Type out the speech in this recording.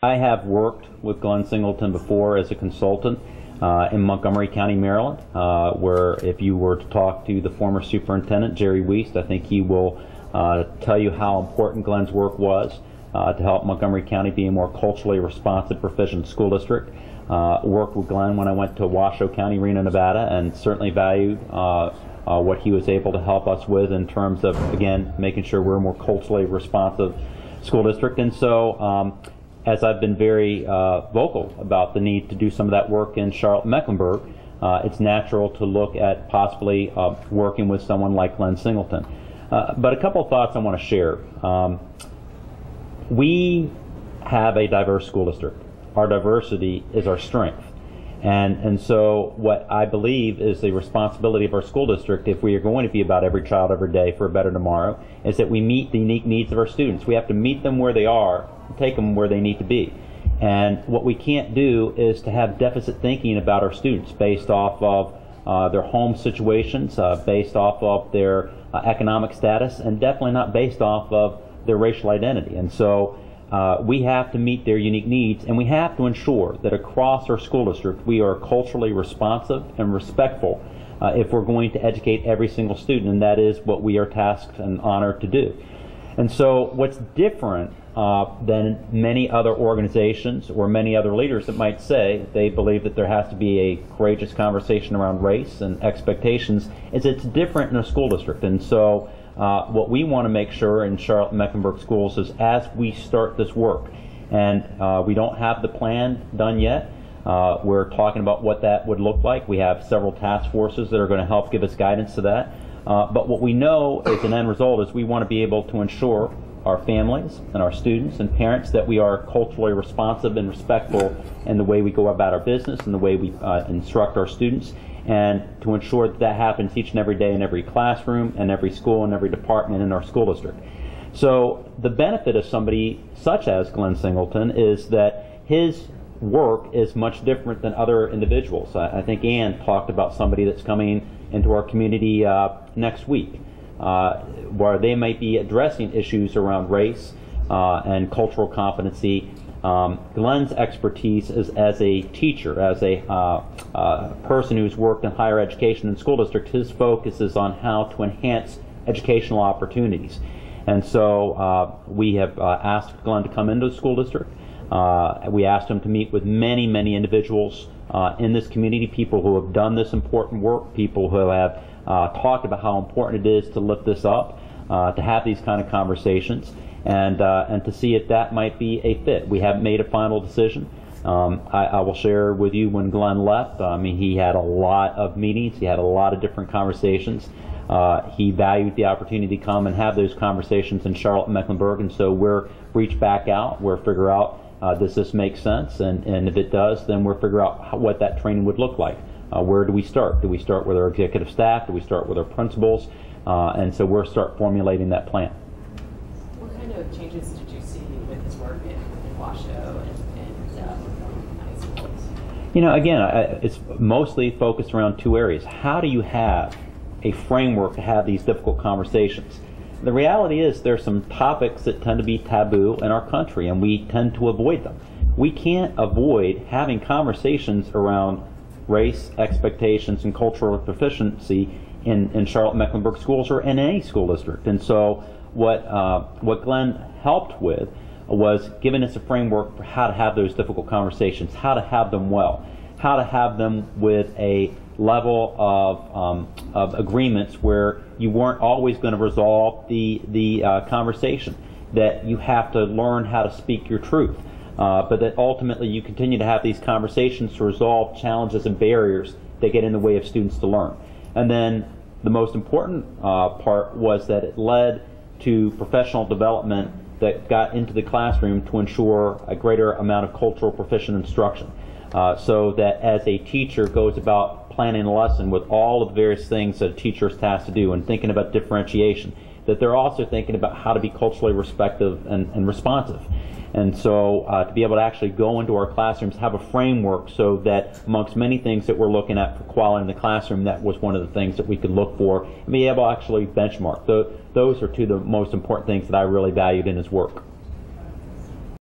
I have worked with Glenn Singleton before as a consultant in Montgomery County, Maryland, where if you were to talk to the former superintendent, Jerry Wiest, I think he will tell you how important Glenn's work was to help Montgomery County be a more culturally responsive, proficient school district. Worked with Glenn when I went to Washoe County, Reno, Nevada, and certainly valued what he was able to help us with in terms of, again, making sure we're a more culturally responsive school district. And so as I've been very vocal about the need to do some of that work in Charlotte-Mecklenburg, it's natural to look at possibly working with someone like Glenn Singleton. But a couple of thoughts I want to share. We have a diverse school district. Our diversity is our strength. And so what I believe is the responsibility of our school district, if we are going to be about every child every day for a better tomorrow, is that we meet the unique needs of our students. We have to meet them where they are, take them where they need to be. And what we can't do is to have deficit thinking about our students based off of their home situations, based off of their economic status, and definitely not based off of their racial identity. And so we have to meet their unique needs, and we have to ensure that across our school district we are culturally responsive and respectful if we're going to educate every single student, and that is what we are tasked and honored to do. And so what's different than many other organizations or many other leaders that might say they believe that there has to be a courageous conversation around race and expectations is it's different in a school district. And so what we want to make sure in Charlotte-Mecklenburg schools is as we start this work, and we don't have the plan done yet, we're talking about what that would look like. We have several task forces that are going to help give us guidance to that. But what we know as an end result is we want to be able to ensure our families and our students and parents that we are culturally responsive and respectful in the way we go about our business and the way we instruct our students, and to ensure that that happens each and every day in every classroom and every school and every department in our school district. So the benefit of somebody such as Glenn Singleton is that his work is much different than other individuals. I think Ann talked about somebody that's coming into our community next week, where they might be addressing issues around race and cultural competency. Glenn's expertise is as a teacher, as a person who's worked in higher education and school district. His focus is on how to enhance educational opportunities. And so we have asked Glenn to come into the school district. We asked him to meet with many, many individuals in this community, people who have done this important work, people who have talked about how important it is to lift this up, to have these kind of conversations, and to see if that might be a fit. We haven't made a final decision. I will share with you when Glenn left, I mean, he had a lot of meetings, he had a lot of different conversations. He valued the opportunity to come and have those conversations in Charlotte-Mecklenburg, and so we'll reach back out, we'll figure out does this make sense, and if it does, then we'll figure out what that training would look like. Where do we start? Do we start with our executive staff? Do we start with our principals? And so we'll start formulating that plan. What kind of changes did you see with his work in Washoe and high schools? You know, again, it's mostly focused around two areas. How do you have a framework to have these difficult conversations? The reality is there's some topics that tend to be taboo in our country, and we tend to avoid them. We can't avoid having conversations around race, expectations, and cultural proficiency in Charlotte-Mecklenburg schools or in any school district. And so what Glenn helped with was giving us a framework for how to have those difficult conversations, how to have them well, how to have them with a level of agreements where you weren't always going to resolve the conversation, that you have to learn how to speak your truth, but that ultimately you continue to have these conversations to resolve challenges and barriers that get in the way of students to learn. And then the most important part was that it led to professional development that got into the classroom to ensure a greater amount of cultural proficient instruction, so that as a teacher goes about planning a lesson with all of the various things that a teacher is tasked to do and thinking about differentiation, that they're also thinking about how to be culturally respectful and responsive. And so to be able to actually go into our classrooms, have a framework so that amongst many things that we're looking at for quality in the classroom, that was one of the things that we could look for and be able to actually benchmark. Those are two of the most important things that I really valued in his work.